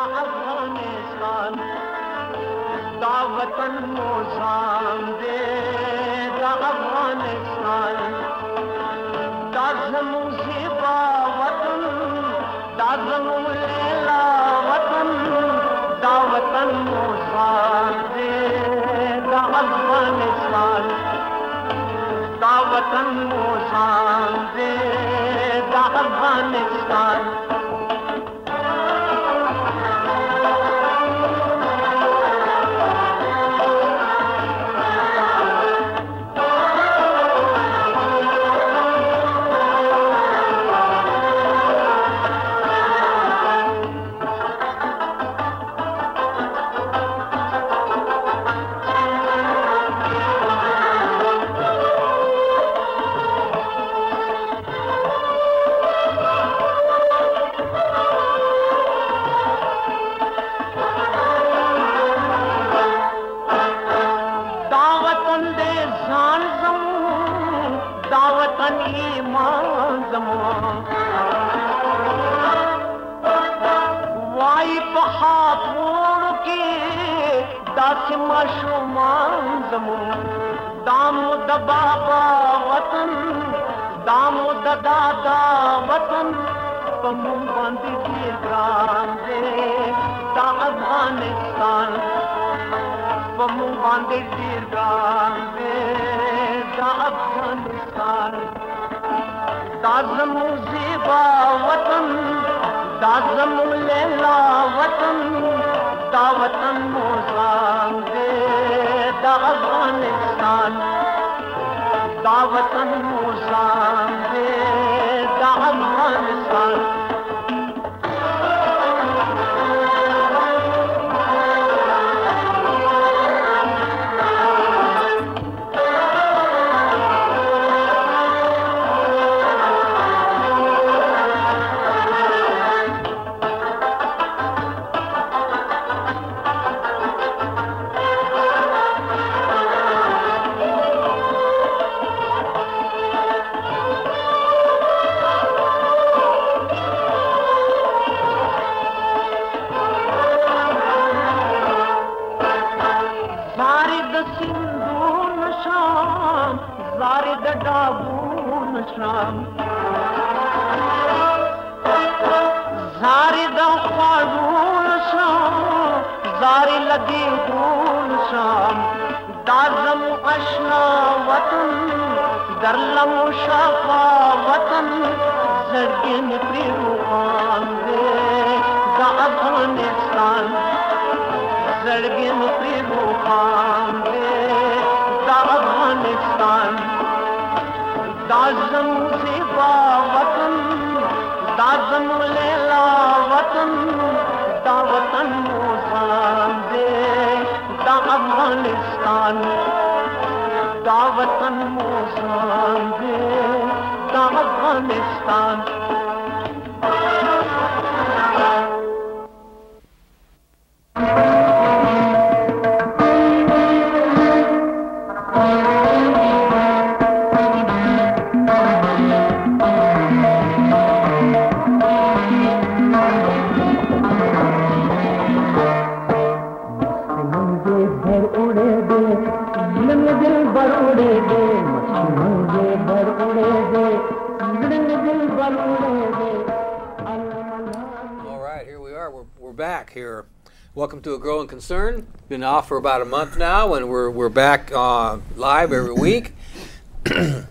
Afghanistan, da vatan mozam de, da Afghanistan, da zamu ziba vatan, da zamu lela vatan, da vatan mozam de, da Afghanistan, da vatan mozam de, da Afghanistan. Welcome to A Growing Concern. Been off for about a month now, and we're back live every week. And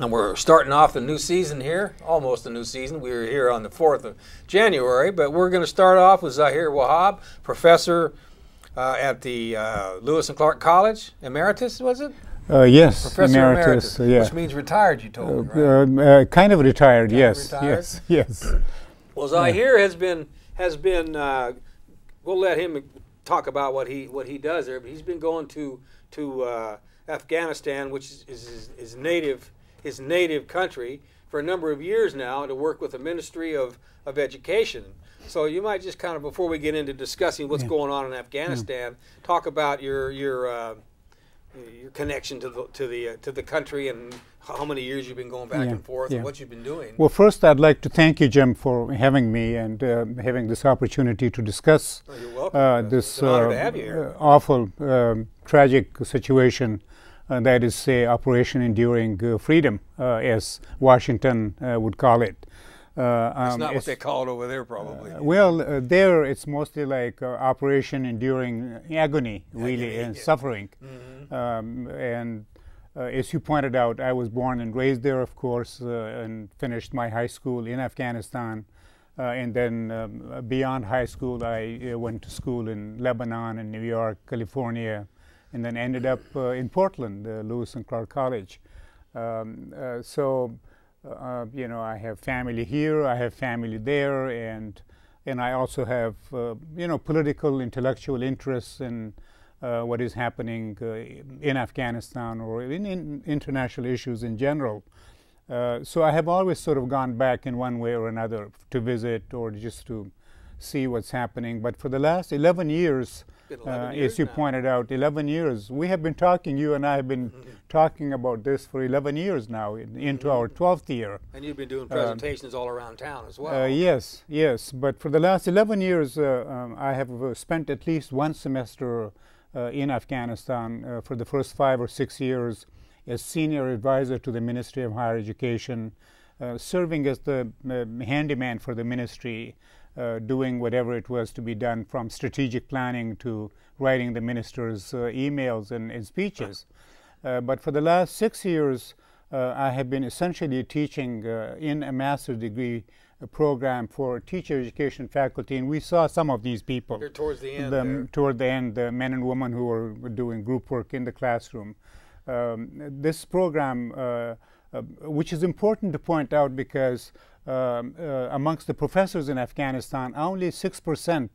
we're starting off the new season here, almost a new season. We were here on the 4th of January, but we're going to start off with Zaher Wahab, professor at the Lewis and Clark College, Emeritus, was it? Yes, Professor Emeritus, yeah. Which means retired, you told me, right? Kind of retired, kind yes, of retired? yes. Well, Zaher has been. We'll let him talk about what he does there. But he's been going to Afghanistan, which is his native country, for a number of years now, to work with the Ministry of Education. So you might just kind of, before we get into discussing what's going on in Afghanistan, talk about your your connection to the country and how many years you've been going back and forth and what you've been doing. Well, first I'd like to thank you, Jim, for having me and having this opportunity to discuss you're welcome. this It's an honor to have you here. awful, tragic situation that is, say, Operation Enduring Freedom, as Washington would call it. It's not what they call it over there, probably. Well, there it's mostly like Operation Enduring Agony, really, and suffering. And as you pointed out, I was born and raised there, of course, and finished my high school in Afghanistan. And then beyond high school, I went to school in Lebanon and New York, California, and then ended up in Portland, Lewis and Clark College. You know, I have family here, I have family there, and I also have, you know, political, intellectual interests in what is happening in Afghanistan or in international issues in general. So I have always sort of gone back in one way or another to visit or just to see what's happening. But for the last 11 years, as you pointed out, 11 years, we have been talking, you and I have been talking about this for 11 years now, into our 12th year. And you've been doing presentations all around town as well. Yes, yes. But for the last 11 years, I have spent at least one semester in Afghanistan for the first 5 or 6 years as senior advisor to the Ministry of Higher Education, serving as the handyman for the ministry, doing whatever it was to be done, from strategic planning to writing the minister's emails and speeches. But for the last 6 years, I have been essentially teaching in a master's degree program for teacher education faculty, and we saw some of these people. They're towards the end. Toward the end, the men and women who were doing group work in the classroom. This program, which is important to point out because amongst the professors in Afghanistan, only 6%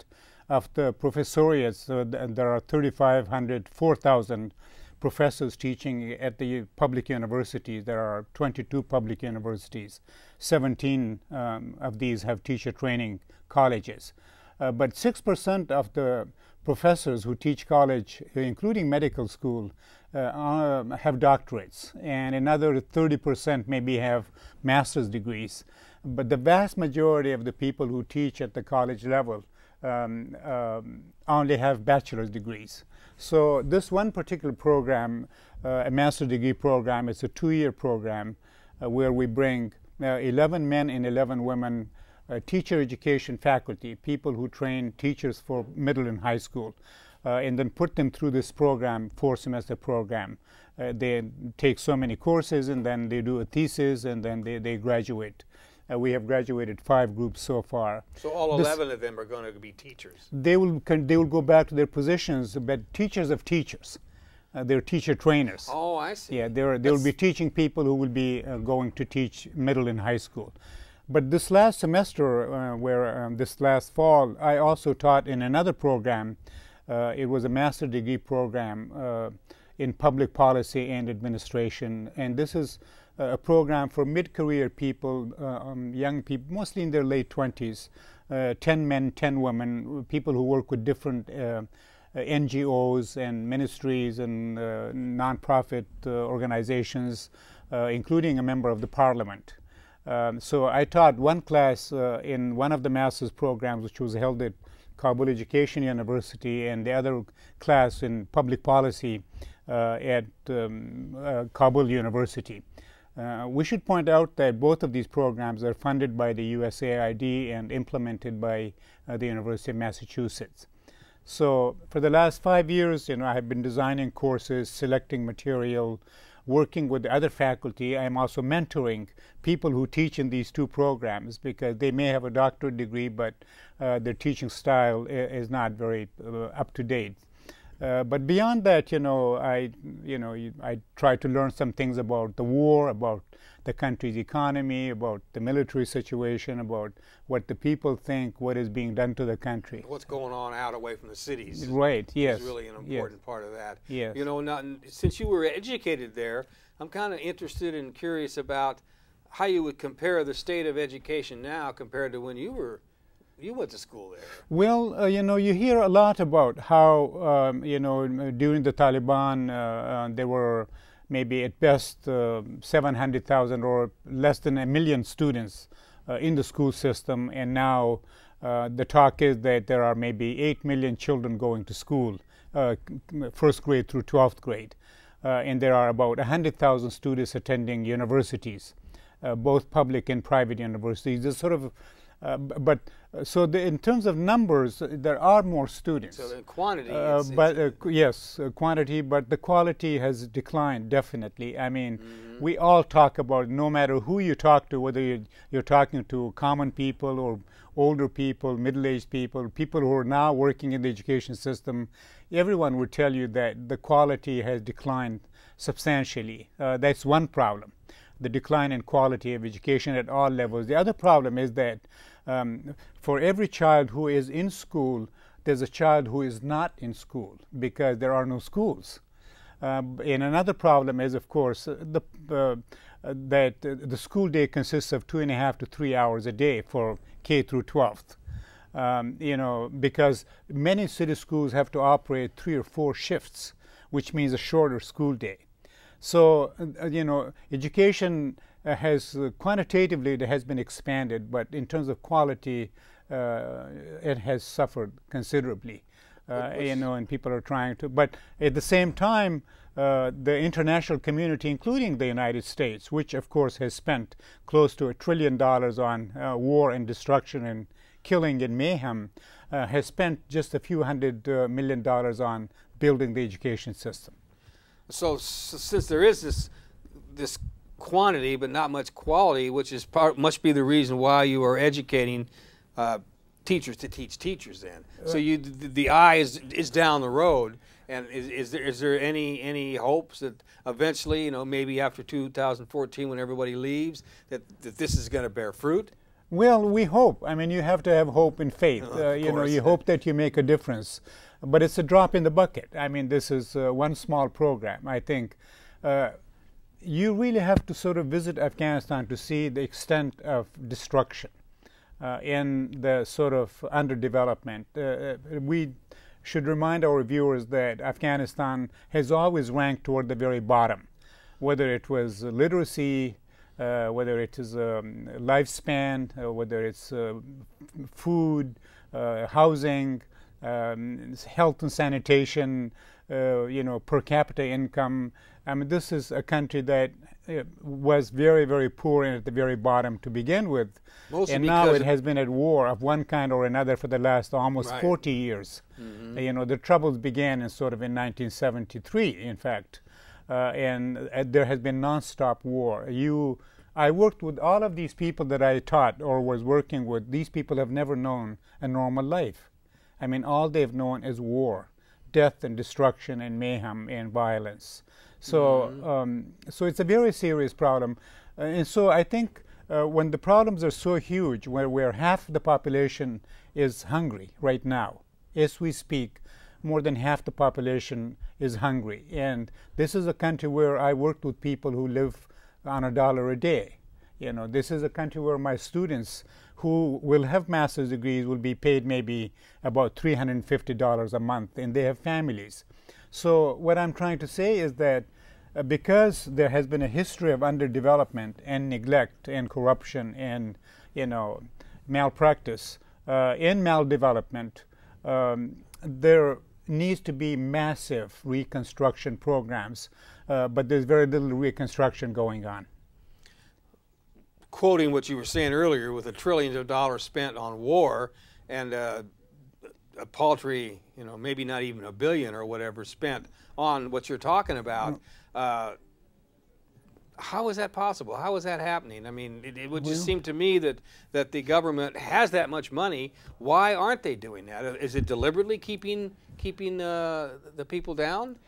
of the professoriates, there are 3,500, 4,000 professors teaching at the public universities. There are 22 public universities. 17 of these have teacher training colleges. But 6% of the professors who teach college, including medical school, have doctorates, and another 30% maybe have master's degrees. But the vast majority of the people who teach at the college level only have bachelor's degrees. So this one particular program, a master's degree program, is a 2-year program where we bring 11 men and 11 women teacher education faculty, people who train teachers for middle and high school, and then put them through this program, 4-semester program. They take so many courses, and then they do a thesis, and then they graduate. We have graduated 5 groups so far. So all 11 of them are going to be teachers. They will go back to their positions, but teachers of teachers. They're teacher trainers. Oh, I see. Yeah, they will be teaching people who will be going to teach middle and high school. But this last semester, this last fall, I also taught in another program. It was a master's degree program in public policy and administration, and this is a program for mid-career people, young people, mostly in their late 20s, 10 men, 10 women, people who work with different NGOs and ministries and non-profit organizations, including a member of the parliament. So I taught one class in one of the master's programs, which was held at Kabul Education University, and the other class in public policy at Kabul University. We should point out that both of these programs are funded by the USAID and implemented by the University of Massachusetts. So for the last 5 years, I have been designing courses, selecting material, working with the other faculty. I'm also mentoring people who teach in these 2 programs, because they may have a doctorate degree, but their teaching style is not very up to date. But beyond that, I try to learn some things about the war, about the country's economy, about the military situation, about what the people think, what is being done to the country. What's going on out away from the cities. Right, yes. Is really an important part of that. Yes. Since you were educated there, I'm kind of interested and curious about how you would compare the state of education now compared to when you were You went to school there. Well, you know, you hear a lot about how, you know, during the Taliban, there were maybe at best 700,000 or less than 1 million students in the school system, and now the talk is that there are maybe 8 million children going to school, first grade through 12th grade, and there are about 100,000 students attending universities, both public and private universities. There's sort of so in terms of numbers, there are more students. So the quantity yes, quantity, but the quality has declined definitely. I mean, we all talk about, no matter who you talk to, whether you're talking to common people or older people, middle-aged people, people who are now working in the education system, everyone would tell you that the quality has declined substantially. That's one problem, the decline in quality of education at all levels. The other problem is that for every child who is in school, there's a child who is not in school because there are no schools. And another problem is, of course, that the school day consists of 2.5 to 3 hours a day for K through 12th. You know, because many city schools have to operate 3 or 4 shifts, which means a shorter school day. So, you know, education has quantitatively, it has been expanded, but in terms of quality, it has suffered considerably. You know, and people are trying to, but at the same time, the international community, including the United States, which of course has spent close to $1 trillion on war and destruction and killing and mayhem, has spent just a few $100 million on building the education system. So since there is this quantity but not much quality, which is must be the reason why you are educating teachers to teach teachers then. So the eye is down the road, and is there any hopes that eventually, you know, maybe after 2014 when everybody leaves, that this is going to bear fruit? Well, we hope. I mean, you have to have hope and faith. You know, you hope that you make a difference. But it's a drop in the bucket. I mean, this is one small program. I think you really have to sort of visit Afghanistan to see the extent of destruction in the sort of underdevelopment. We should remind our viewers that Afghanistan has always ranked toward the very bottom, whether it was literacy, whether it is lifespan, whether it's food, housing, health and sanitation, you know, per capita income. I mean, this is a country that was very, very poor and at the very bottom to begin with. Mostly and now it has been at war of one kind or another for the last almost 40 years. You know, the troubles began in sort of in 1973, in fact, and there has been nonstop war. I worked with all of these people that I taught or was working with. These people have never known a normal life. I mean, all they've known is war, death and destruction and mayhem and violence. So, so it's a very serious problem. And so I think when the problems are so huge, where half the population is hungry right now, as we speak, more than half the population is hungry. And this is a country where I worked with people who live on $1 a day. You know, this is a country where my students who will have master's degrees will be paid maybe about $350 a month, and they have families. So what I'm trying to say is that because there has been a history of underdevelopment and neglect and corruption and, you know, malpractice in maldevelopment, there needs to be massive reconstruction programs, but there's very little reconstruction going on. Quoting what you were saying earlier, with trillions of dollars spent on war and a paltry, you know, maybe not even $1 billion or whatever spent on what you're talking about, how is that possible? How is that happening? I mean, it would just seem to me that the government has that much money. Why aren't they doing that? Is it deliberately keeping the people down?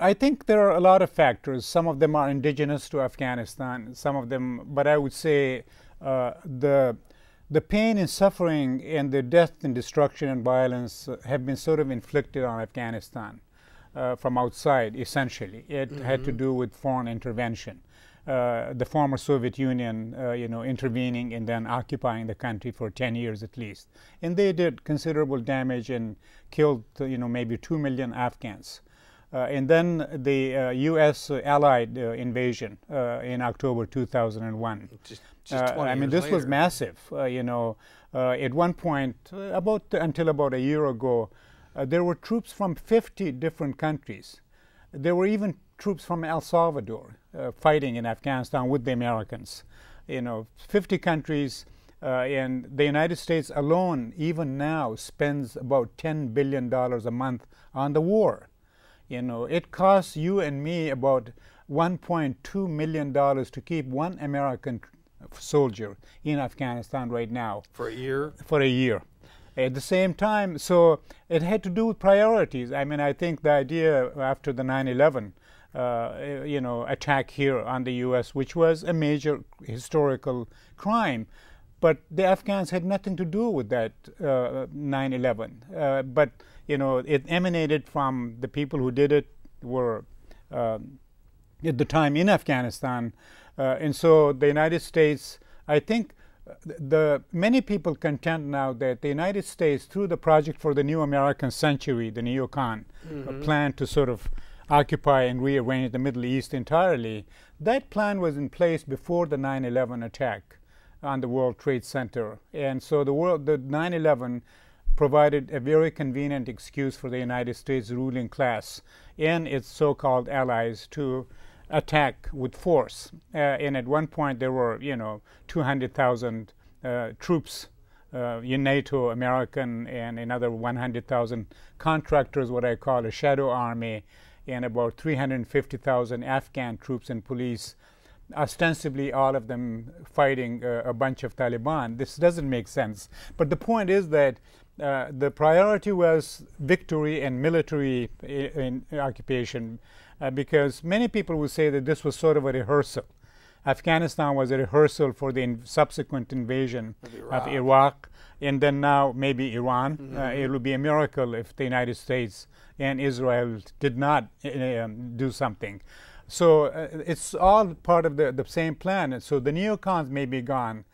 I think there are a lot of factors. Some of them are indigenous to Afghanistan, some of them, but I would say the pain and suffering and the death and destruction and violence have been sort of inflicted on Afghanistan from outside, essentially. It had to do with foreign intervention. the former Soviet Union, intervening and then occupying the country for 10 years at least. And they did considerable damage and killed, maybe 2 million Afghans. And then the U.S. Allied invasion in October 2001. Just 20 years this later. was massive. At one point, until about a year ago, there were troops from 50 different countries. There were even troops from El Salvador fighting in Afghanistan with the Americans. 50 countries, and the United States alone, even now, spends about $10 billion a month on the war. It costs you and me about $1.2 million to keep one American soldier in Afghanistan right now. For a year? For a year. At the same time, so it had to do with priorities. I think the idea after the 9/11 attack here on the U.S., which was a major historical crime, but the Afghans had nothing to do with that 9/11. But it emanated from the people who did it were at the time in Afghanistan, and so the United States, I think. Many people contend now that the United States, through the Project for the New American Century, the neocon, plan to sort of occupy and rearrange the Middle East entirely, that plan was in place before the 9/11 attack on the World Trade Center. And so the 9/11 provided a very convenient excuse for the United States ruling class and its so-called allies to attack with force. And at one point there were, 200,000 troops in NATO, American, and another 100,000 contractors, what I call a shadow army, and about 350,000 Afghan troops and police, ostensibly all of them fighting a bunch of Taliban. This doesn't make sense. But the point is that the priority was victory and military occupation, because many people would say that this was sort of a rehearsal. Afghanistan was a rehearsal for the subsequent invasion of Iraq, and then now maybe Iran. It would be a miracle if the United States and Israel did not do something. So it's all part of the same plan. And so the neocons may be gone,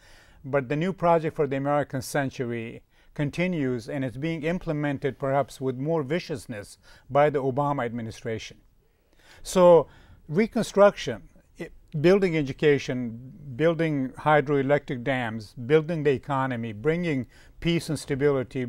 but the new project for the American century continues, and it's being implemented perhaps with more viciousness by the Obama administration. So reconstruction, building education, building hydroelectric dams, building the economy, bringing peace and stability,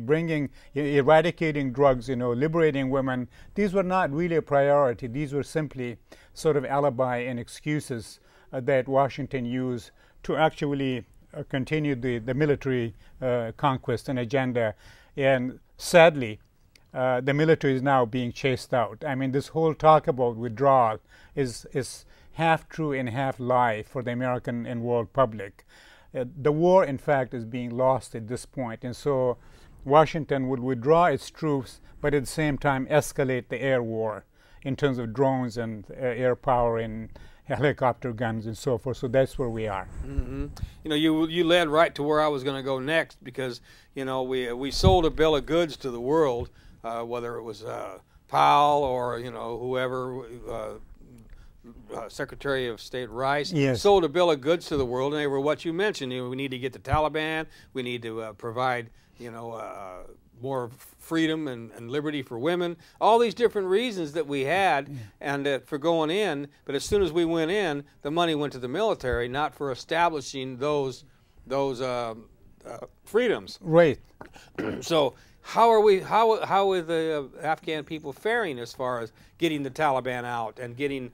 eradicating drugs, liberating women, these were not really a priority. These were simply sort of alibi and excuses that Washington used to actually continue the military conquest and agenda. And sadly, the military is now being chased out. This whole talk about withdrawal is half true and half lie for the American and world public. The war, in fact, is being lost at this point, and so Washington would withdraw its troops, but at the same time escalate the air war in terms of drones and air power and helicopter guns and so forth. So that's where we are. You led right to where I was going to go next, because we sold a bill of goods to the world, whether it was Powell or whoever. Secretary of State Rice sold a bill of goods to the world, and they were what you mentioned. We need to get the Taliban. We need to provide, more freedom and liberty for women. All these different reasons that we had, and for going in. But as soon as we went in, the money went to the military, not for establishing those freedoms. Right. So how are the Afghan people faring as far as getting the Taliban out and getting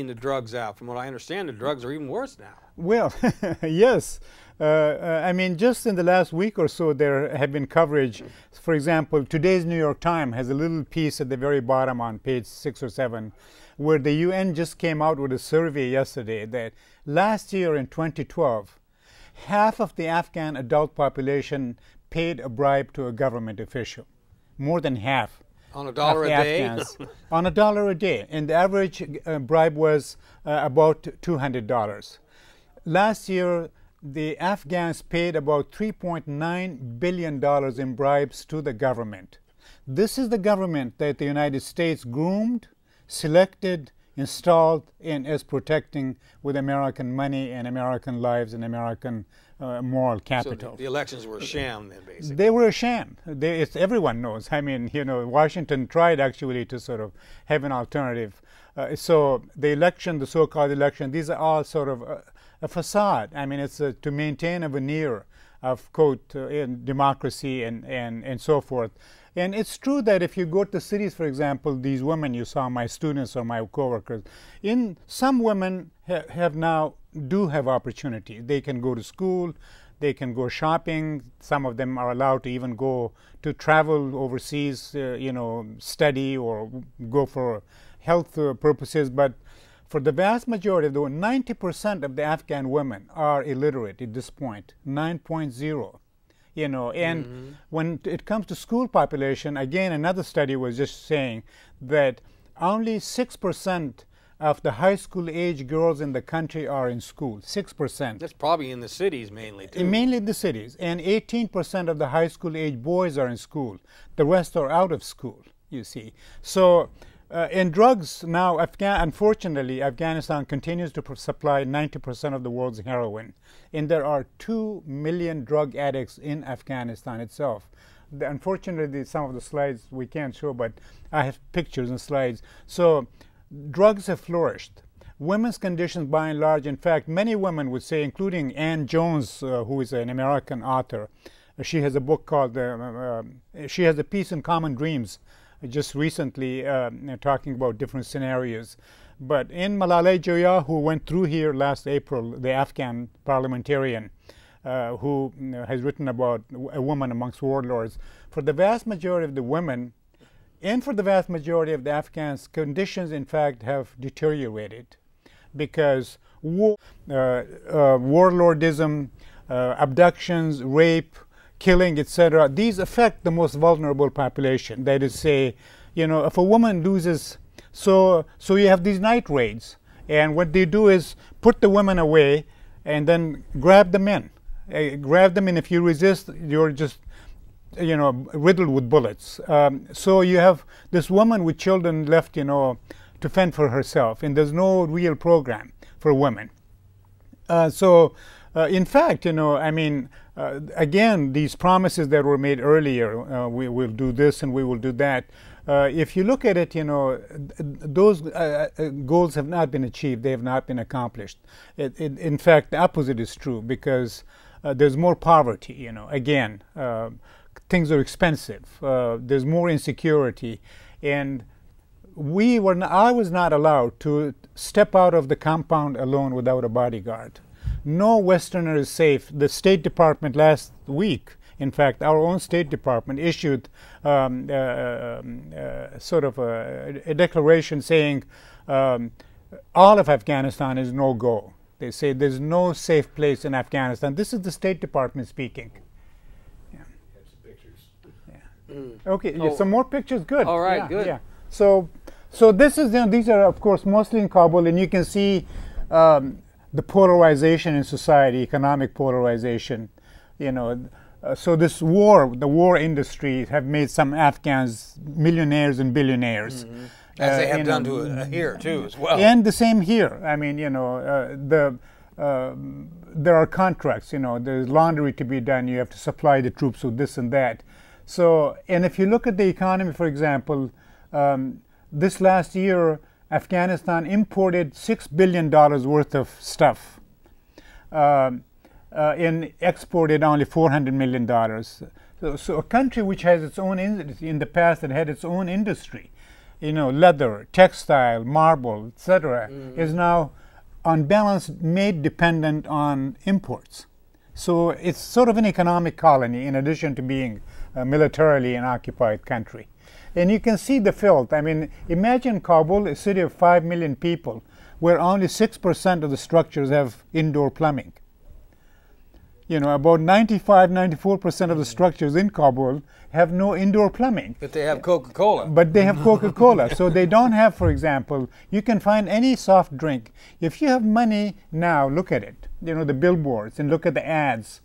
the drugs out? From what I understand, the drugs are even worse now. Well, yes. Just in the last week or so, there have been coverage. For example, today's New York Times has a little piece at the very bottom on page 6 or 7, where the UN just came out with a survey yesterday that last year in 2012, half of the Afghan adult population paid a bribe to a government official. More than half. On $1 a day? On $1 a day. And the average bribe was about $200. Last year, the Afghans paid about $3.9 billion in bribes to the government. This is the government that the United States groomed, selected, installed in as protecting with American money and American lives and American moral capital. So the elections were a sham then, basically. They were a sham. Everyone knows. I mean, Washington tried actually to sort of have an alternative. So the election, the so-called election, these are all sort of a facade. I mean, it's to maintain a veneer of, quote, in democracy and so forth. And it's true that if you go to cities, for example, these women you saw, my students or my coworkers, some women do have opportunity. They can go to school, they can go shopping. Some of them are allowed to even go to travel overseas, study or go for health purposes. But for the vast majority of 90% of the Afghan women are illiterate at this point, 9.0. And when it comes to school population, again, another study was just saying that only 6% of the high school age girls in the country are in school. 6%. That's probably in the cities mainly, too. Mainly in the cities. And 18% of the high school age boys are in school. The rest are out of school, you see. So in drugs now, unfortunately, Afghanistan continues to supply 90% of the world's heroin. And there are 2 million drug addicts in Afghanistan itself. Unfortunately, some of the slides we can't show, but I have pictures and slides. So drugs have flourished. Women's conditions, by and large, in fact, many women would say, including Ann Jones, who is an American author. She has a book called, she has a piece in Common Dreams, just recently talking about different scenarios. But in Malalai Joya, who went through here last April, the Afghan parliamentarian who has written about a woman amongst warlords, for the vast majority of the women and for the vast majority of the Afghans, conditions, in fact, have deteriorated because warlordism, abductions, rape, killing, etc., these affect the most vulnerable population. That is, say, if a woman loses, so you have these night raids, and what they do is put the women away and then grab the men. Grab them, and if you resist, you're just, riddled with bullets. So you have this woman with children left, to fend for herself, and there's no real program for women. In fact, again, these promises that were made earlier, we will do this and we will do that. If you look at it, those goals have not been achieved. They have not been accomplished. In fact, the opposite is true because there's more poverty. Again, things are expensive. There's more insecurity, and I was not allowed to step out of the compound alone without a bodyguard. No Westerner is safe. The State Department last week, in fact, our own State Department issued sort of a declaration saying all of Afghanistan is no-go. They say there's no safe place in Afghanistan. This is the State Department speaking. Yeah. Have some pictures. Yeah. Okay, yeah, some more pictures. Good. All right, yeah, good. Yeah. So this is, these are of course mostly in Kabul, and you can see the polarization in society, economic polarization. So this war, the war industry, have made some Afghans millionaires and billionaires. Mm-hmm. As they have done to here too, as well. And the same here. I mean, there are contracts. There's laundry to be done. You have to supply the troops with this and that. So, and if you look at the economy, for example, this last year, Afghanistan imported $6 billion worth of stuff and exported only $400 million. So a country which has its own, in the past, it had its own industry, leather, textile, marble, etc., is now, on balance, made dependent on imports. So it's sort of an economic colony in addition to being militarily an occupied country. And you can see the filth. I mean, imagine Kabul, a city of 5 million people, where only 6% of the structures have indoor plumbing. About 94% of the structures in Kabul have no indoor plumbing. But they have Coca-Cola. But they have Coca-Cola. So they don't have, for example, you can find any soft drink. If you have money now, look at it. The billboards, and look at the ads.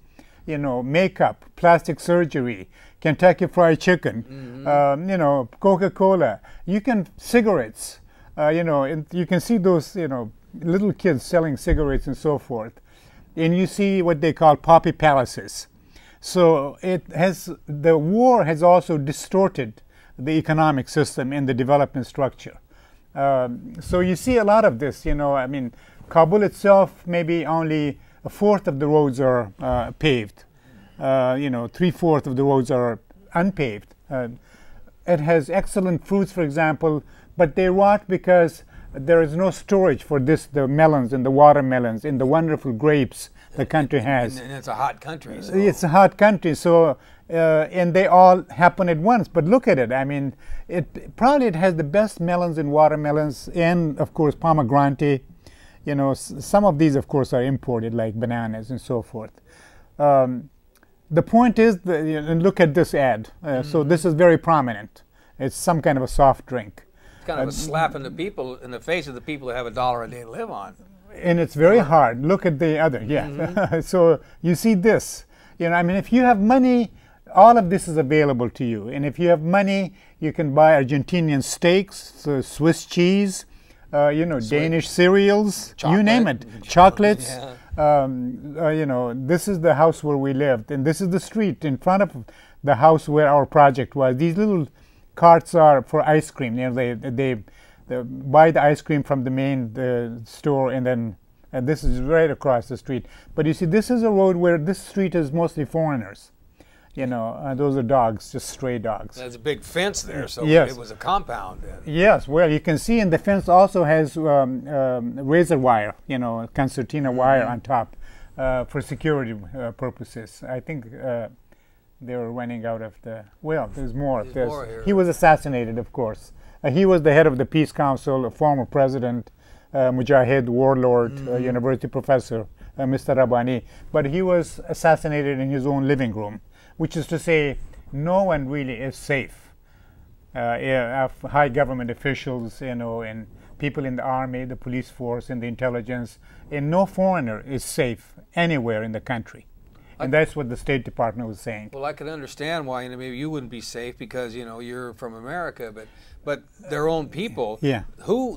Makeup, plastic surgery, Kentucky Fried Chicken, Coca-Cola. Cigarettes. And you can see those, little kids selling cigarettes and so forth. And you see what they call poppy palaces. So the war has also distorted the economic system and the development structure. So you see a lot of this, Kabul itself, maybe only a fourth of the roads are paved. 3/4 of the roads are unpaved. It has excellent fruits, for example, but they rot because there is no storage for the melons and the watermelons and the wonderful grapes the country has. And it's a hot country. So. It's a hot country, so and they all happen at once. But look at it. It has the best melons and watermelons, and of course pomegranate. Some of these, of course, are imported, like bananas and so forth. The point is, and look at this ad. So this is very prominent. It's some kind of a soft drink. It's kind of a slap in the face of the people who have $1 a day to live on. And it's very hard. Look at the other, yeah. So you see this. If you have money, all of this is available to you. And if you have money, you can buy Argentinian steaks, Swiss cheese, Danish cereals, you name it, chocolates. Yeah. This is the house where we lived, and this is the street in front of the house where our project was. These little carts are for ice cream. They buy the ice cream from the main store, and this is right across the street. But you see, this is a road where this street is mostly foreigners. Those are dogs, just stray dogs. There's a big fence there, so yes. It was a compound. Yes, well, you can see, and the fence also has razor wire, concertina wire on top for security purposes. I think they were running out of there's more. There's more here. He was assassinated, of course. He was the head of the Peace Council, a former president, Mujahid, warlord, university professor, Mr. Rabbani. But he was assassinated in his own living room, which is to say, no one really is safe. High government officials, and people in the army, the police force, and the intelligence, and no foreigner is safe anywhere in the country. And that's what the State Department was saying. Well, I can understand why maybe you wouldn't be safe because you're from America, but their own people. Yeah. Who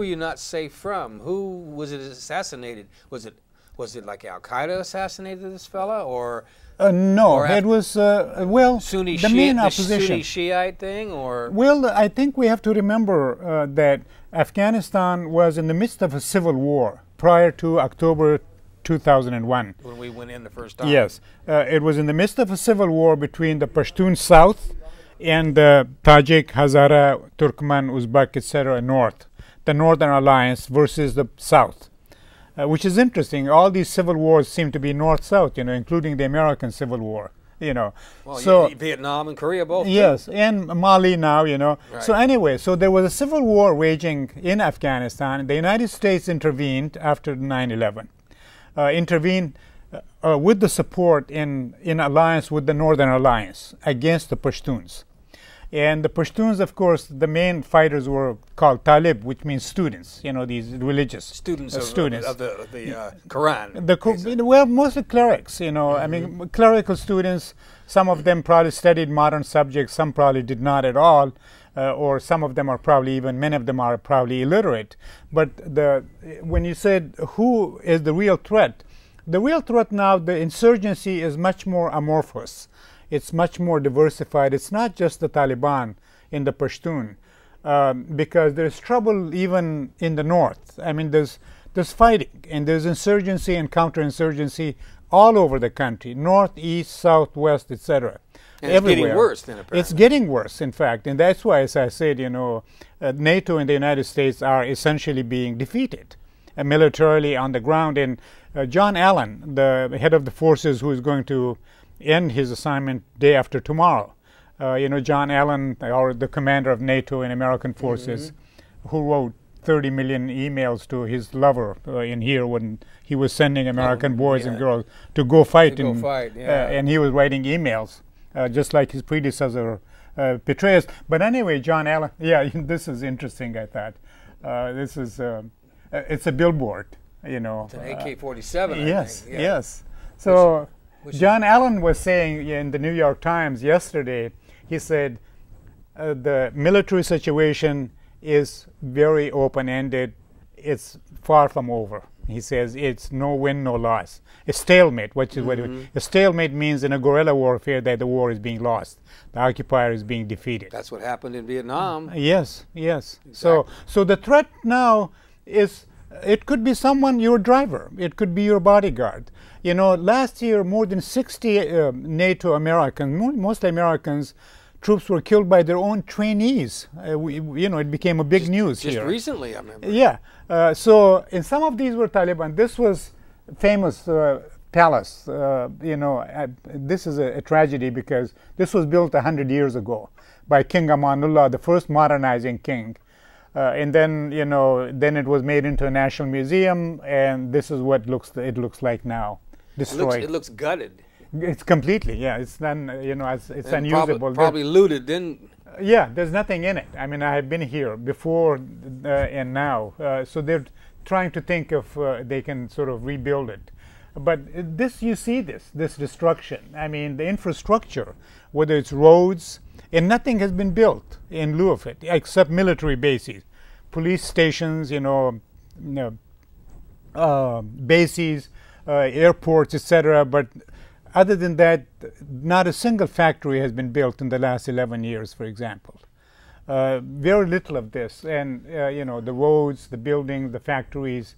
are you not safe from? Who was it assassinated? Was it like Al Qaeda assassinated this fella, or? No, it was Sunni the main opposition. The Sunni Shiite thing, or? Well, I think we have to remember that Afghanistan was in the midst of a civil war prior to October 2001. When we went in the first time. Yes, it was in the midst of a civil war between the Pashtun South and the Tajik, Hazara, Turkmen, Uzbek, etc. North, the Northern Alliance versus the South. Which is interesting. All these civil wars seem to be north-south, including the American Civil War, Well, so Vietnam and Korea both. Yes, and Mali now, Right. So anyway, so there was a civil war raging in Afghanistan. The United States intervened after 9/11. Intervened with the support in alliance with the Northern Alliance against the Pashtuns. And the Pashtuns, of course, the main fighters were called Talib, which means students, these religious students of the Quran. Well, mostly clerics, clerical students. Some of them probably studied modern subjects, some probably did not at all, or some of them are probably many of them are probably illiterate. But when you said who is the real threat now, the insurgency is much more amorphous. It's much more diversified. It's not just the Taliban in the Pashtun, because there's trouble even in the north. There's fighting, and there's insurgency and counterinsurgency all over the country, north, east, south, west, etc. And it's getting worse then, apparently. It's getting worse, in fact, and that's why, as I said, NATO and the United States are essentially being defeated militarily on the ground. And John Allen, the head of the forces, who is going to end his assignment day after tomorrow. John Allen, or the commander of NATO and American forces, who wrote 30 million emails to his lover in here when he was sending American boys and girls to go fight. And he was writing emails, just like his predecessor, Petraeus. But anyway, John Allen, this is interesting, I thought. This is, it's a billboard, It's an AK-47, yes, yes. So John Allen was saying in the New York Times yesterday, he said the military situation is very open-ended. It's far from over. He says it's no win, no loss. A stalemate, which is what a stalemate means in a guerrilla warfare, that the war is being lost. The occupier is being defeated. That's what happened in Vietnam. Yes, yes. Exactly. So the threat now is, it could be someone, your driver. It could be your bodyguard. You know, last year more than 60 NATO Americans, mostly Americans, troops were killed by their own trainees. You know, it became a big news here. Just recently, I remember. Yeah. So, and some of these were Taliban. This was famous palace. You know, this is a tragedy because this was built 100 years ago by King Amanullah, the first modernizing king. And then, you know, then it was made into a national museum, and this is what it looks like now, destroyed. It looks gutted. It's completely, yeah. It's you know, it's and unusable. Probably looted, didn't? Yeah, there's nothing in it. I mean, I have been here before and now, so they're trying to think if they can sort of rebuild it. But this, you see this destruction. I mean, the infrastructure, whether it's roads, and nothing has been built in lieu of it except military bases, police stations, you know, bases, airports, etc. But other than that, not a single factory has been built in the last 11 years, for example. Very little of this. And, you know, the roads, the buildings, the factories,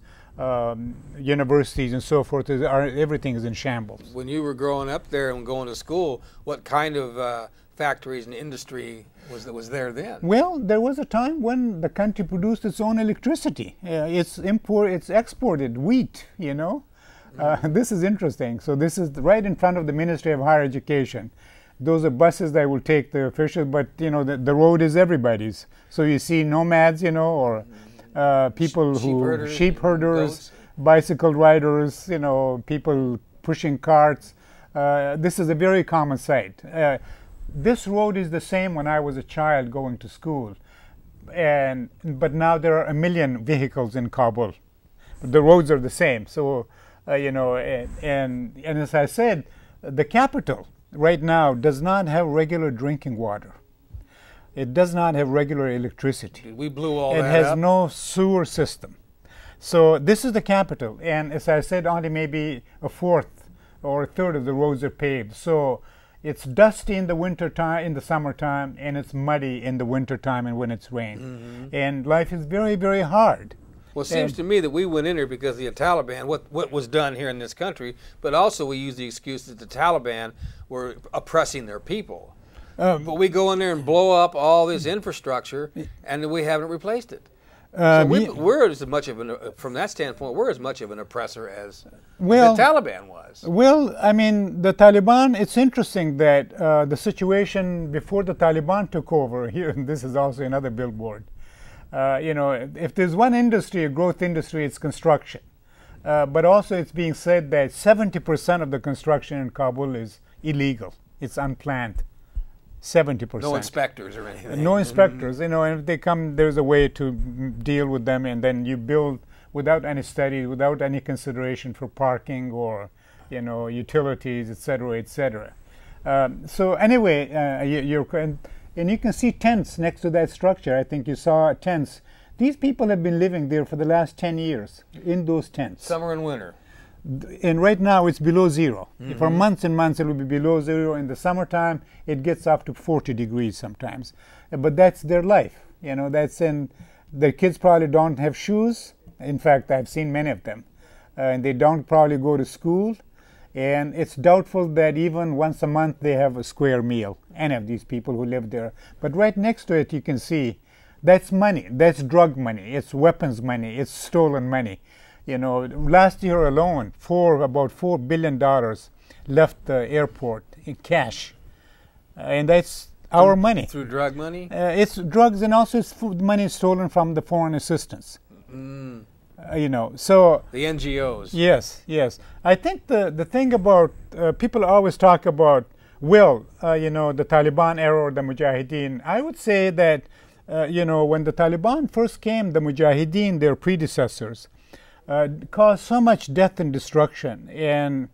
universities and so forth, everything is in shambles. When you were growing up there and going to school, what kind of factories and industry was there then? Well, there was a time when the country produced its own electricity. It's exported wheat, you know. This is interesting. So this is right in front of the Ministry of Higher Education. Those are buses that will take the officials, but you know the road is everybody's. So you see nomads, you know, or people sheep herders, bicycle riders, you know, people pushing carts. This is a very common sight. This road is the same when I was a child going to school, but now there are 1 million vehicles in Kabul. The roads are the same. So. You know, and as I said, the capital right now does not have regular drinking water. It does not have regular electricity. We blew all that up. It has no sewer system. So this is the capital, and as I said, only maybe a fourth or a third of the roads are paved. So it's dusty in the winter time, in the summertime, and it's muddy in the winter time and when it's rain. And life is very, very hard. Well, it seems to me that we went in here because of the Taliban, what was done here in this country, but also we used the excuse that the Taliban were oppressing their people. But we go in there and blow up all this infrastructure, and we haven't replaced it. So we're as much of from that standpoint, we're as much of an oppressor as the Taliban was. Well, I mean, the Taliban, it's interesting that the situation before the Taliban took over here, and this is also another billboard, you know, if there's one industry, a growth industry, it's construction. But also it's being said that 70% of the construction in Kabul is illegal. It's unplanned. 70%. No inspectors or anything. No inspectors. You know, and if they come, there's a way to deal with them, and then you build without any study, without any consideration for parking or, you know, utilities, etc., etc. So anyway, and you can see tents next to that structure. I think you saw tents. These people have been living there for the last 10 years in those tents. Summer and winter. And right now it's below zero. For months and months it will be below zero. In the summertime it gets up to 40 degrees sometimes. But that's their life. You know, the kids probably don't have shoes. In fact, I've seen many of them. And they don't probably go to school. And it's doubtful that even once a month they have a square meal, any of these people who live there. But right next to it you can see that's money, that's drug money, it's weapons money, it's stolen money. You know, last year alone, about $4 billion left the airport in cash. And that's our money. Through drug money? It's drugs, and also it's money stolen from the foreign assistance. You know, so the NGOs. Yes, yes. I think the thing about people always talk about, well, you know, the Taliban era or the Mujahideen. I would say that you know, when the Taliban first came, the Mujahideen, their predecessors, caused so much death and destruction and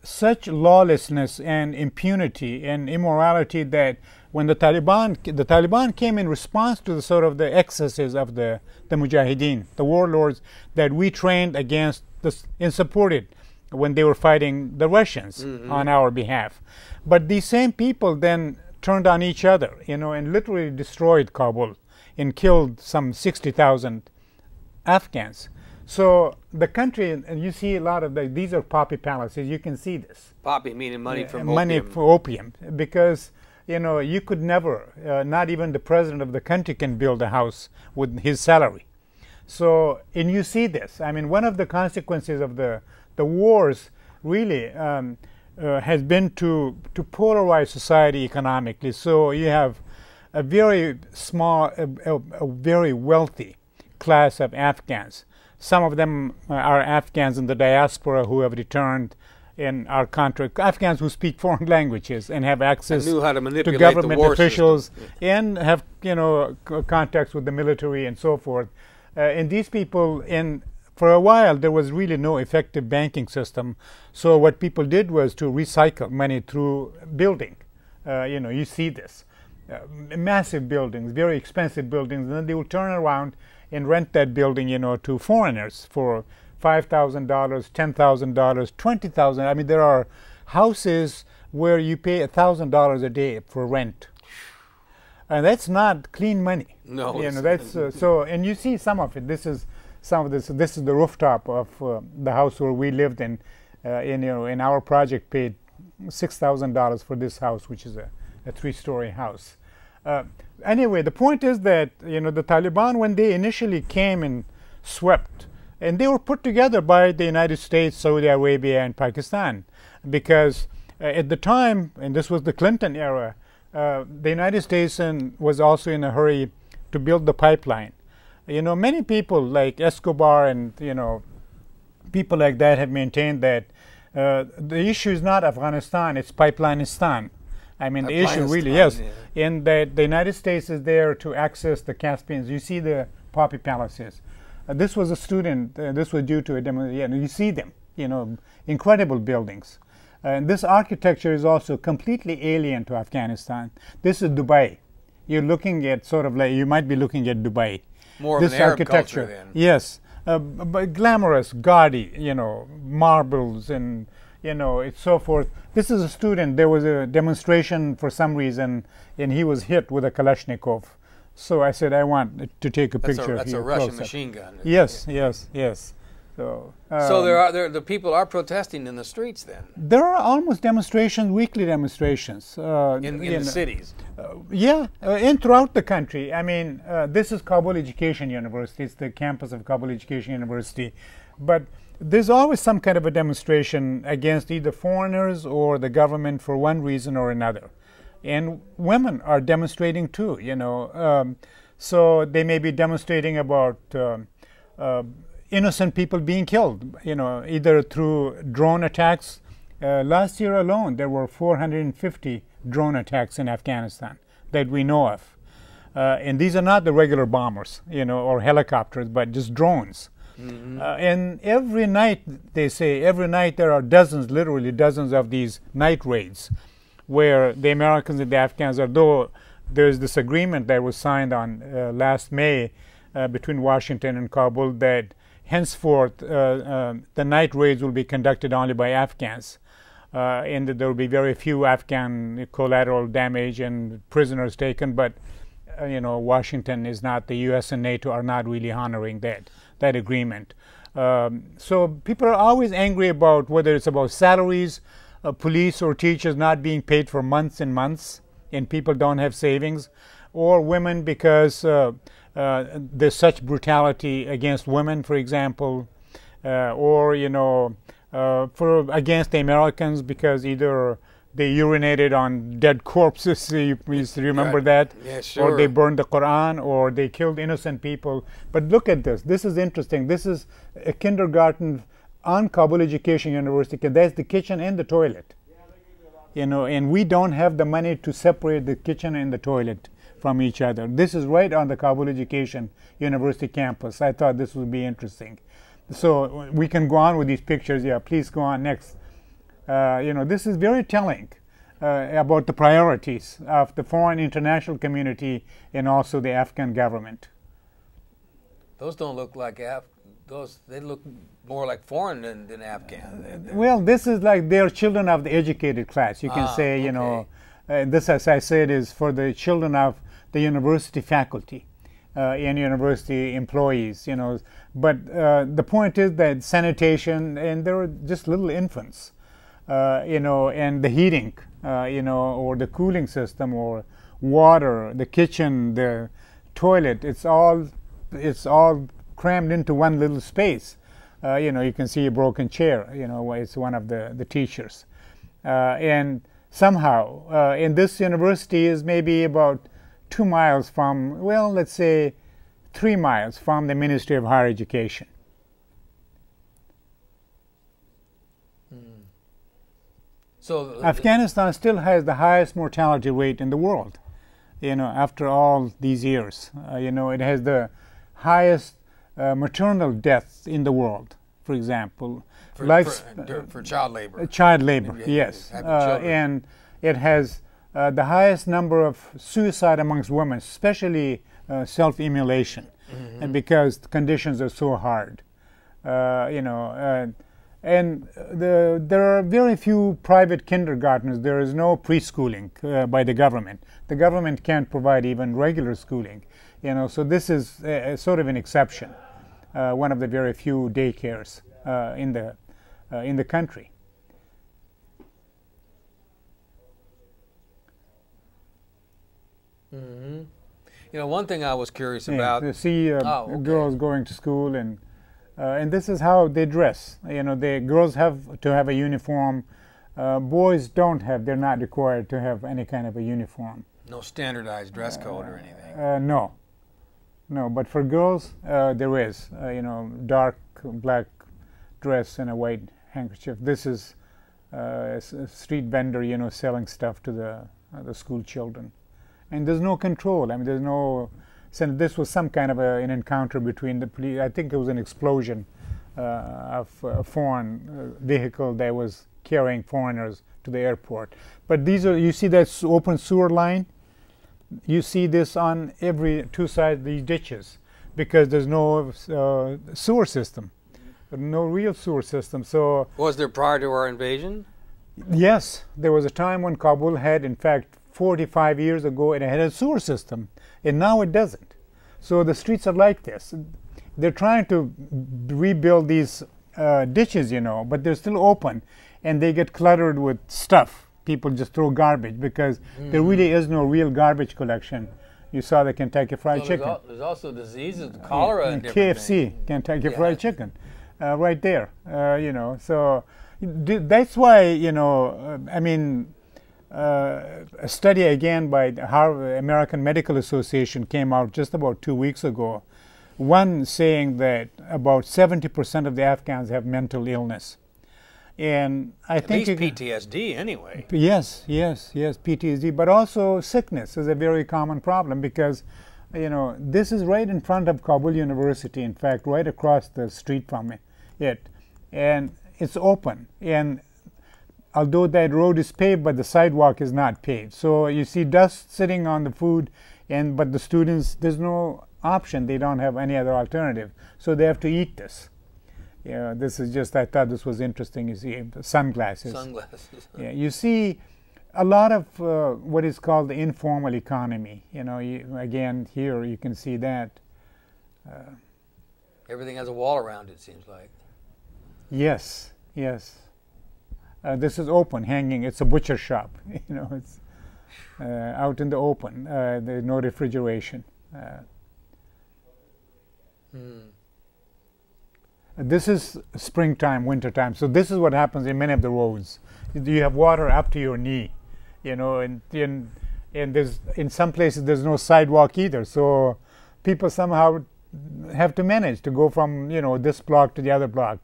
such lawlessness and impunity and immorality that when the Taliban came in response to the sort of the excesses of the Mujahideen, the warlords that we trained against and supported when they were fighting the Russians on our behalf. But these same people then turned on each other, you know, and literally destroyed Kabul and killed some 60,000 Afghans. So the country, and you see a lot of these are poppy palaces. You can see this. Poppy meaning money from money opium. for opium, because you know you could never, not even the president of the country can build a house with his salary. So, and you see this. I mean, one of the consequences of the wars really has been to polarize society economically. So you have a very small, a very wealthy class of Afghans. Some of them are Afghans in the diaspora who have returned in our country, Afghans who speak foreign languages and have access knew how to to manipulate government the war officials system. and have, you know, contacts with the military and so forth. And these people, for a while, there was really no effective banking system. So what people did was to recycle money through building. You know, you see this. Massive buildings, very expensive buildings, and then they will turn around and rent that building, you know, to foreigners for $5,000, $10,000, $20,000. I mean, there are houses where you pay $1,000 a day for rent, and that's not clean money. No, you know, that's so. And you see some of it. This is some of this. This is the rooftop of the house where we lived in. You know, in our project, paid $6,000 for this house, which is a 3-story house. Anyway, the point is that, you know, the Taliban, when they initially came and swept, and they were put together by the United States, Saudi Arabia, and Pakistan, because at the time, and this was the Clinton era, the United States was also in a hurry to build the pipeline. You know, many people like Escobar and, you know, people like that have maintained that the issue is not Afghanistan, it's Pipelineistan. I mean, the issue really, yes, in that the United States is there to access the Caspians. You see the poppy palaces. This was a student, this was due to a demo, yeah, you see them, you know, incredible buildings. And this architecture is also completely alien to Afghanistan. This is Dubai. You're looking at sort of like, you might be looking at Dubai. More this of an Arab architecture, culture then. yes, but glamorous, gaudy, you know, marbles and, you know, it's so forth. This is a student. There was a demonstration for some reason, and he was hit with a Kalashnikov. So I said, I want to take a picture. That's here a Russian close-up. machine gun. Yes, yes, yes. So the people are protesting in the streets then. There are almost demonstrations, weekly demonstrations In the cities. Yeah, and throughout the country. I mean, this is Kabul Education University. It's the campus of Kabul Education University, but there's always some kind of a demonstration against either foreigners or the government for one reason or another. And women are demonstrating too, you know. So they may be demonstrating about innocent people being killed, you know, either through drone attacks. Last year alone, there were 450 drone attacks in Afghanistan that we know of. And these are not the regular bombers, you know, or helicopters, but just drones. And every night, they say, every night there are dozens, literally dozens of these night raids where the Americans and the Afghans are, though there's this agreement that was signed on last May between Washington and Kabul that henceforth the night raids will be conducted only by Afghans, and that there will be very few Afghan collateral damage and prisoners taken, but you know, Washington is not, the U.S. and NATO are not really honoring that agreement. So people are always angry about whether it's about salaries, police or teachers not being paid for months and months, and people don't have savings, or women because there's such brutality against women, for example, or, you know, against the Americans because either they urinated on dead corpses, you remember that? Yeah, sure. Or they burned the Quran, or they killed innocent people. But look at this. This is interesting. This is a kindergarten on Kabul Education University. That's the kitchen and the toilet. You know, and we don't have the money to separate the kitchen and the toilet from each other. This is right on the Kabul Education University campus. I thought this would be interesting. So we can go on with these pictures. Yeah, please go on next. You know, this is very telling. about the priorities of the foreign international community and also the Afghan government. Those don't look like they look more like foreign than Afghan. Well, this is like they're children of the educated class. You can say, you know, this, as I said, is for the children of the university faculty and university employees, you know. But the point is that sanitation, and they were just little infants, you know, and the heating, you know, or the cooling system, or water, the kitchen, the toilet, it's all crammed into one little space. You know, you can see a broken chair, you know, it's one of the teachers. And somehow, and this university is maybe about 2 miles from, well, let's say 3 miles from the Ministry of Higher Education. So Afghanistan still has the highest mortality rate in the world, you know, after all these years. You know, it has the highest maternal deaths in the world, for example. For child labor. Child labor, yes. And it has the highest number of suicide amongst women, especially self-immolation, and because the conditions are so hard. You know, and there are very few private kindergartens. There is no preschooling by the government. The government can't provide even regular schooling. You know, so this is sort of an exception. One of the very few daycares in the country. Mm-hmm. You know, one thing I was curious about. You see girls going to school, and this is how they dress. You know, the girls have to have a uniform. Boys don't have. They're not required to have any kind of a uniform. No standardized dress code or anything. No, but for girls, there is, you know, dark black dress and a white handkerchief. This is a street vendor, you know, selling stuff to the school children. And there's no control. I mean, there's no, so this was some kind of an encounter between the police. I think it was an explosion of a foreign vehicle that was carrying foreigners to the airport. But these are, you see that open sewer line? You see this on every 2 sides of these ditches because there's no sewer system, no real sewer system. So was there prior to our invasion? Yes, there was a time when Kabul had, in fact, 45 years ago, it had a sewer system, and now it doesn't. So the streets are like this. They're trying to rebuild these ditches, you know, but they're still open, and they get cluttered with stuff. People just throw garbage because there really is no real garbage collection. You saw the Kentucky Fried Chicken. There's also diseases, cholera, and KFC, things. Kentucky Fried Chicken, right there. You know, so that's why, you know, I mean, a study again by the American Medical Association came out just about 2 weeks ago. One saying that about 70% of the Afghans have mental illness. And I think at least PTSD anyway. Yes, PTSD, but also sickness is a very common problem because, you know, this is right in front of Kabul University, in fact, right across the street from it. And it's open. And although that road is paved, but the sidewalk is not paved. So you see dust sitting on the food, but the students, there's no option. They don't have any other alternative. So they have to eat this. Yeah, this is just, I thought this was interesting. You see, sunglasses. Sunglasses. Yeah, you see a lot of what is called the informal economy. You know, again, here you can see that. Everything has a wall around it, seems like. Yes. This is open, hanging. It's a butcher shop. You know, it's out in the open. There's no refrigeration. This is springtime, wintertime. So this is what happens in many of the roads. You have water up to your knee, you know, and there's, in some places there's no sidewalk either. So people somehow have to manage to go from, you know, this block to the other block.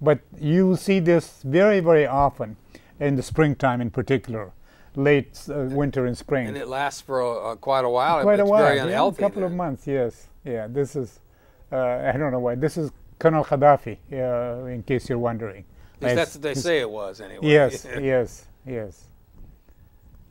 But you see this very, very often in the springtime in particular, late winter and spring. And it lasts for quite a while. Quite a while, very unhealthy. A couple of months, yes. Yeah, this is, I don't know why, this is Colonel Gaddafi, in case you're wondering. At least that's what they say it was anyway. Yes.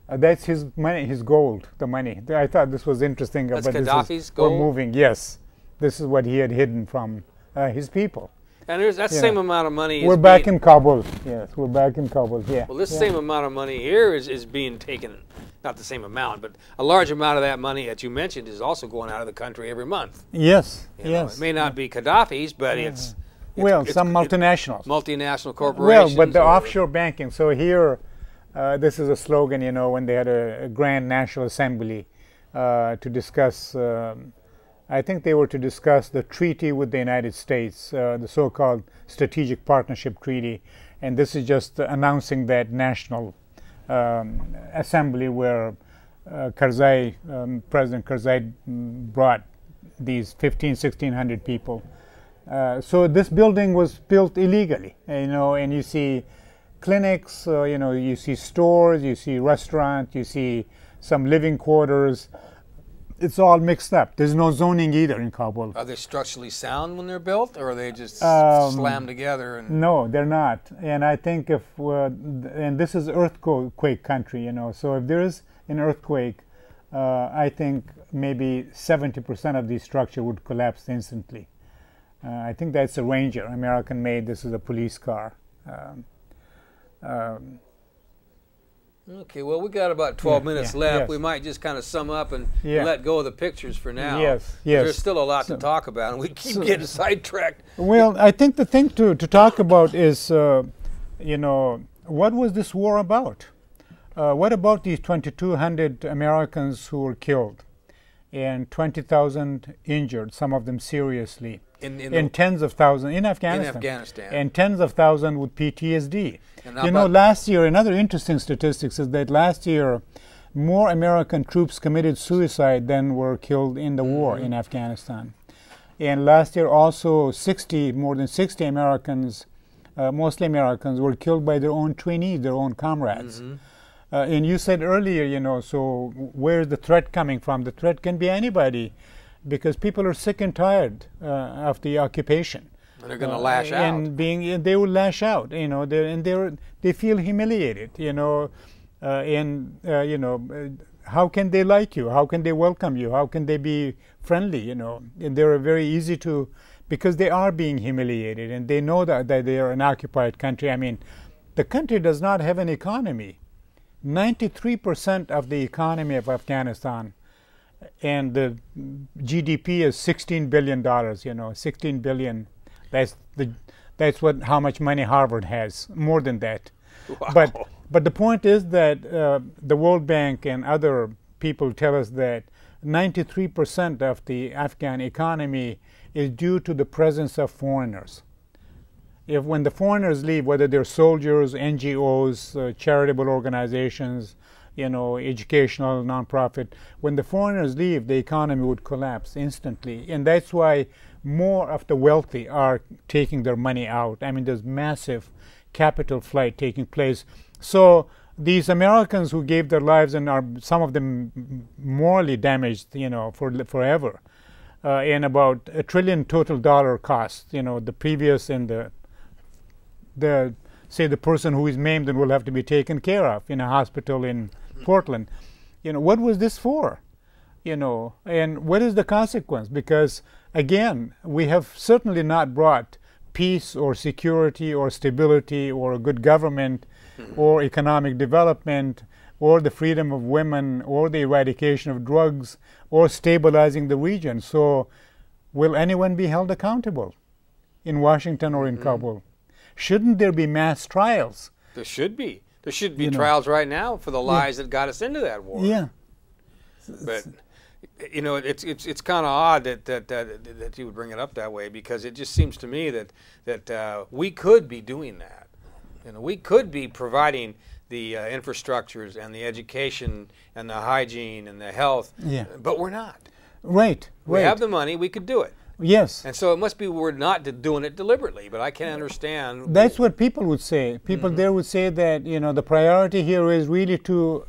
That's his money, his gold, the money. I thought this was interesting. That's but Gaddafi's gold? We're moving, yes. This is what he had hidden from his people. And there's that same amount of money. We're back in Kabul. Yes, we're back in Kabul. Yeah. Well, this same amount of money here is being taken, not the same amount, but a large amount of that money that you mentioned is also going out of the country every month. Yes, You know, it may not be Gaddafi's, but it's some multinationals. Multinational corporations. Well, but the offshore banking. So here, this is a slogan, you know, when they had a Grand National Assembly to discuss, I think they were to discuss the treaty with the United States, the so-called Strategic Partnership Treaty. And this is just announcing that national assembly where President Karzai brought these 1,600 people. So this building was built illegally, you know, and you see clinics, you know, you see stores, you see restaurants, you see some living quarters. It's all mixed up. There's no zoning either in Kabul. Are they structurally sound when they're built, or are they just slammed together? No, they're not. And I think if, and this is earthquake country, you know, so if there is an earthquake, I think maybe 70% of the structure would collapse instantly. I think that's a Ranger, American made. This is a police car. Okay, well, we got about 12 minutes left. Yes. We might just kind of sum up and let go of the pictures for now. Yes. There's still a lot to talk about, and we keep getting sidetracked. Well, I think the thing to talk about is, you know, what was this war about? What about these 2,200 Americans who were killed and 20,000 injured, some of them seriously? In tens of thousands in Afghanistan. And tens of thousands with PTSD. You know, last year, another interesting statistics is that last year, more American troops committed suicide than were killed in the war in Afghanistan. And last year also more than 60 Americans, mostly Americans, were killed by their own trainees, their own comrades. And you said earlier, you know, so where's the threat coming from? The threat can be anybody, because people are sick and tired of the occupation. And they're going to lash out. And they will lash out, you know, they feel humiliated, you know, you know, how can they like you? How can they welcome you? How can they be friendly, you know? And they're very easy to, because they are being humiliated, and they know that they are an occupied country. I mean, the country does not have an economy. 93% of the economy of Afghanistan, and the GDP is $16 billion, you know, 16 billion. That's how much money Harvard has, more than that. Wow. But the point is that the World Bank and other people tell us that 93% of the Afghan economy is due to the presence of foreigners. When the foreigners leave, whether they're soldiers, NGOs, charitable organizations, you know, educational, nonprofit, when the foreigners leave, the economy would collapse instantly. And that's why more of the wealthy are taking their money out. I mean, there's massive capital flight taking place. So these Americans who gave their lives, and are some of them morally damaged, you know, forever, and about $1 trillion total cost, you know, the previous and the person who is maimed and will have to be taken care of in a hospital in Portland. You know, what was this for? You know, and what is the consequence? Because again, we have certainly not brought peace or security or stability or a good government or economic development or the freedom of women or the eradication of drugs or stabilizing the region. So will anyone be held accountable in Washington or in Kabul? Shouldn't there be mass trials? There should be. There should be trials right now for the lies that got us into that war. Yeah. But you know, it's kind of odd that you would bring it up that way, because it just seems to me that we could be doing that. You know, we could be providing the infrastructures and the education and the hygiene and the health, but we're not. Right. We have the money. We could do it. Yes. And so it must be we're not doing it deliberately, but I can't understand. That's what people would say. People there would say that, you know, the priority here is really to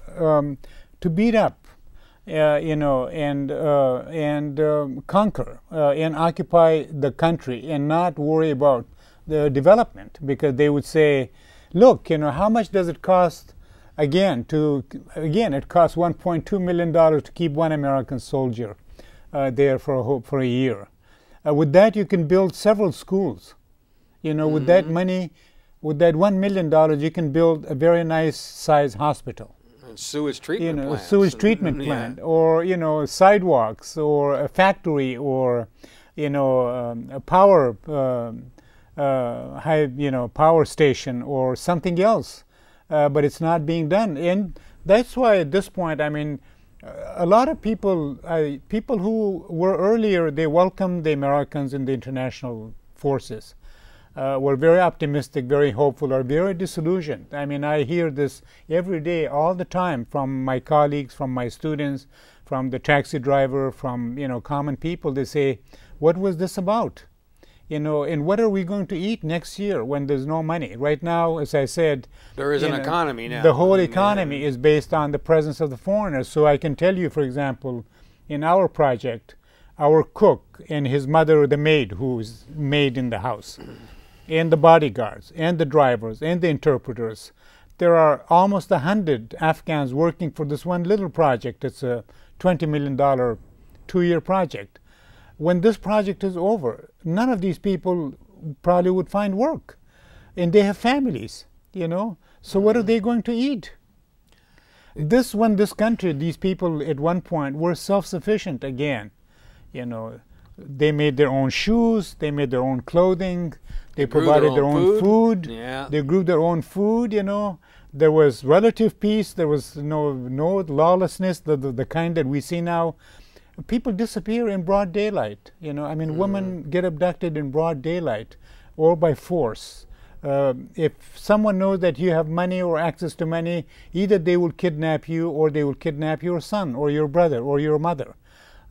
beat up, you know, and conquer and occupy the country and not worry about the development, because they would say, look, you know, how much does it cost again, it costs $1.2 million to keep one American soldier there for a year. With that, you can build several schools. With that money, with that $1 million, you can build a very nice size hospital. And sewage treatment plants. Sewage treatment plant, or sidewalks, or a factory, or a power power station, or something else. But it's not being done, and that's why at this point, I mean, a lot of people who were earlier, they welcomed the Americans in the international forces. Were very optimistic, very hopeful, or very disillusioned. I mean, I hear this every day, all the time, from my colleagues, from my students, from the taxi driver, from common people. They say, "What was this about? And what are we going to eat next year when there's no money?" Right now, as I said, there is an economy now. The whole economy is based on the presence of the foreigners. So I can tell you, for example, in our project, our cook and his mother, the maid, who's maid in the house, and the bodyguards, and the drivers, and the interpreters. There are almost 100 Afghans working for this one little project. It's a $20 million 2-year project. When this project is over, none of these people probably would find work. And they have families, So what are they going to eat? This country, these people at one point were self-sufficient again. They made their own shoes, they made their own clothing, they provided their own food. Yeah. They grew their own food, There was relative peace, there was no lawlessness, the kind that we see now. People disappear in broad daylight, I mean, women get abducted in broad daylight or by force. If someone knows that you have money or access to money, either they will kidnap you or they will kidnap your son or your brother or your mother.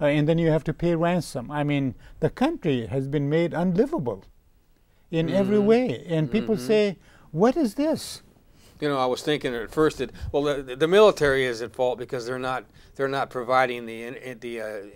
And then you have to pay ransom. I mean, the country has been made unlivable in every way. And people say, what is this? I was thinking at first that, well, the military is at fault because they're not providing the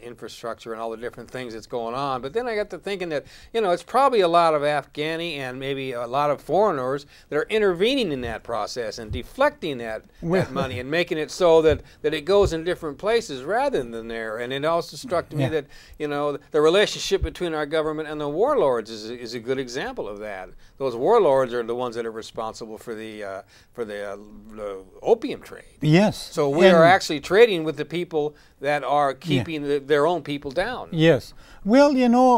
infrastructure and all the different things that's going on. But then I got to thinking that, it's probably a lot of Afghani and maybe a lot of foreigners that are intervening in that process and deflecting that money and making it so that it goes in different places rather than there. And it also struck me that, the relationship between our government and the warlords is a good example of that. Those warlords are the ones that are responsible for the opium trade. Yes. So we are actually trading with the people that are keeping their own people down. Yes. Well,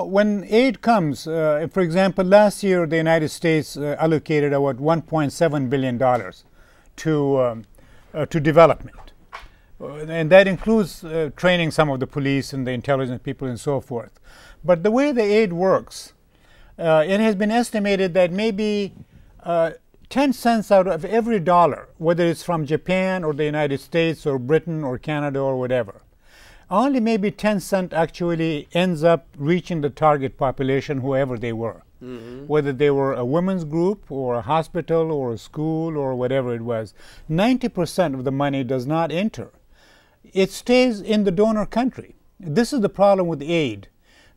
when aid comes, for example, last year the United States allocated about $1.7 billion to development. And that includes training some of the police and the intelligence people and so forth. But the way the aid works, it has been estimated that maybe 10 cents out of every dollar, whether it's from Japan or the United States or Britain or Canada or whatever, only maybe 10 cents actually ends up reaching the target population, whoever they were. Whether they were a women's group or a hospital or a school or whatever it was. 90% of the money does not enter. It stays in the donor country. This is the problem with aid,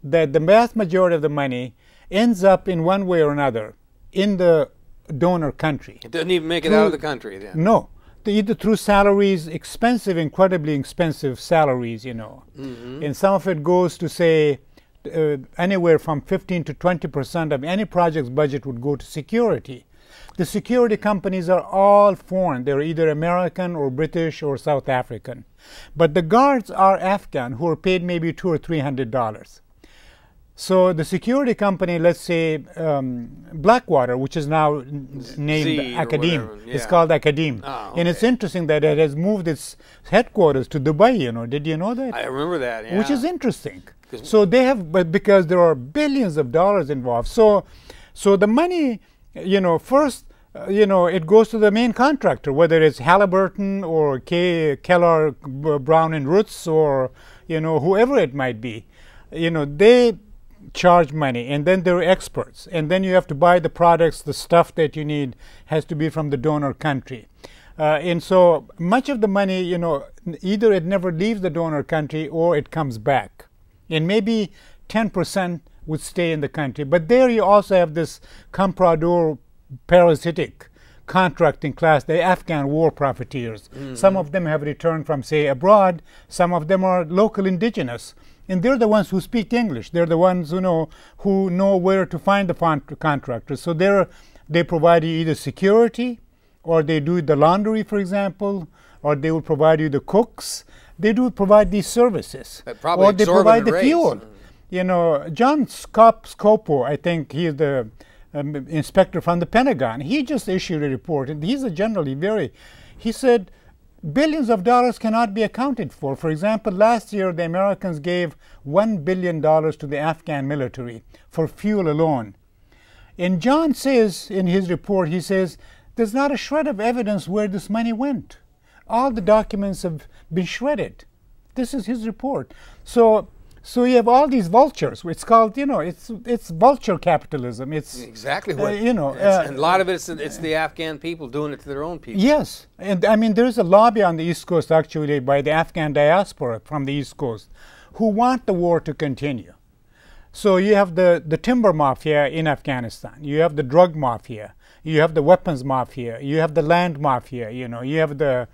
that the vast majority of the money ends up in one way or another in the donor country. It doesn't even make it out of the country then. No. Either through salaries, incredibly expensive salaries, And some of it goes to, say, anywhere from 15 to 20% of any project's budget would go to security. The security companies are all foreign. They're either American or British or South African. But the guards are Afghan, who are paid maybe $200 or $300. So the security company, let's say Blackwater, which is now named Akadim, it's called Akadim. Oh, okay. And it's interesting that it has moved its headquarters to Dubai, Did you know that? I remember that, yeah. Which is interesting. So they have, but because there are billions of dollars involved. So the money, first, it goes to the main contractor, whether it's Halliburton or Keller, Brown and Roots, or, whoever it might be. They charge money, and then there are experts, and then you have to buy the products. The stuff that you need has to be from the donor country, and so much of the money, either it never leaves the donor country or it comes back, and maybe 10% would stay in the country. But there you also have this comprador parasitic contracting class, the Afghan war profiteers. Some of them have returned from, say, abroad. Some of them are local indigenous. And they're the ones who speak English. They're the ones who know where to find the contractors. So they provide you either security, or they do the laundry, for example, or they will provide you the cooks. They do provide these services. Or they provide the fuel. You know, John Scopo, I think he is the inspector from the Pentagon. He just issued a report, and he's a generally he said billions of dollars cannot be accounted for. For example, last year the Americans gave $1 billion to the Afghan military for fuel alone. And John says in his report, he says, there's not a shred of evidence where this money went. All the documents have been shredded. This is his report. So you have all these vultures. It's called, it's vulture capitalism. It's exactly what and a lot of it's the Afghan people doing it to their own people. Yes, and I mean there's a lobby on the East Coast actually by the Afghan diaspora from the East Coast, who want the war to continue. So you have the timber mafia in Afghanistan. You have the drug mafia. You have the weapons mafia. You have the land mafia. You have the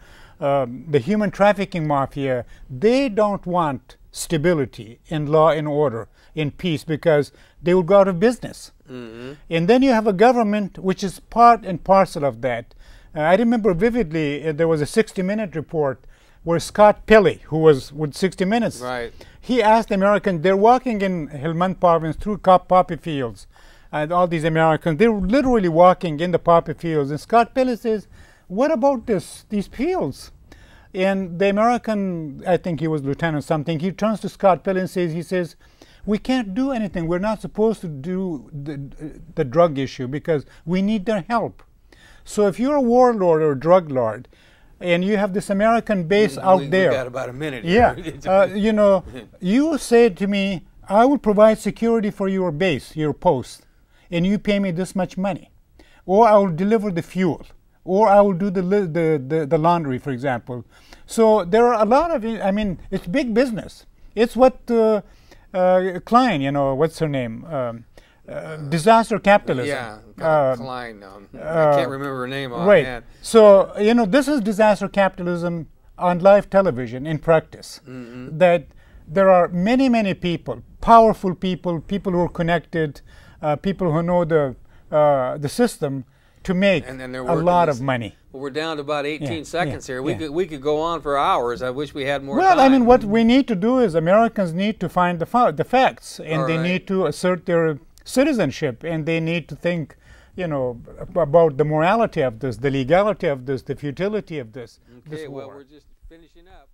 human trafficking mafia. They don't want stability in law and order, in peace, because they will go out of business. And then you have a government which is part and parcel of that. I remember vividly there was a 60-minute report where Scott Pelley, who was with 60 Minutes, right, he asked Americans, they're walking in Helmand province through poppy fields, and all these Americans, they're literally walking in the poppy fields, and Scott Pelley says, what about these fields? And the American, I think he was lieutenant something, he turns to Scott Pelley and says, we can't do anything. We're not supposed to do the drug issue because we need their help. So if you're a warlord or a drug lord, and you have this American base out there. We got about a minute here. Yeah. You say to me, I will provide security for your base, your post, and you pay me this much money. Or I will deliver the fuel. Or I will do the laundry, for example. So there are a lot of, it's big business. It's what Klein, what's her name? Disaster capitalism. Yeah, Klein. I can't remember her name offhand. Right. So, this is disaster capitalism on live television in practice. That there are many, many people, powerful people, people who are connected, people who know the system, to make a lot of money. Well, we're down to about 18 seconds here. We could go on for hours. I wish we had more time. Well, I mean, what we need to do is Americans need to find the facts, and they need to assert their citizenship, and they need to think, about the morality of this, the legality of this, the futility of this. Okay, war. well, we're just finishing up.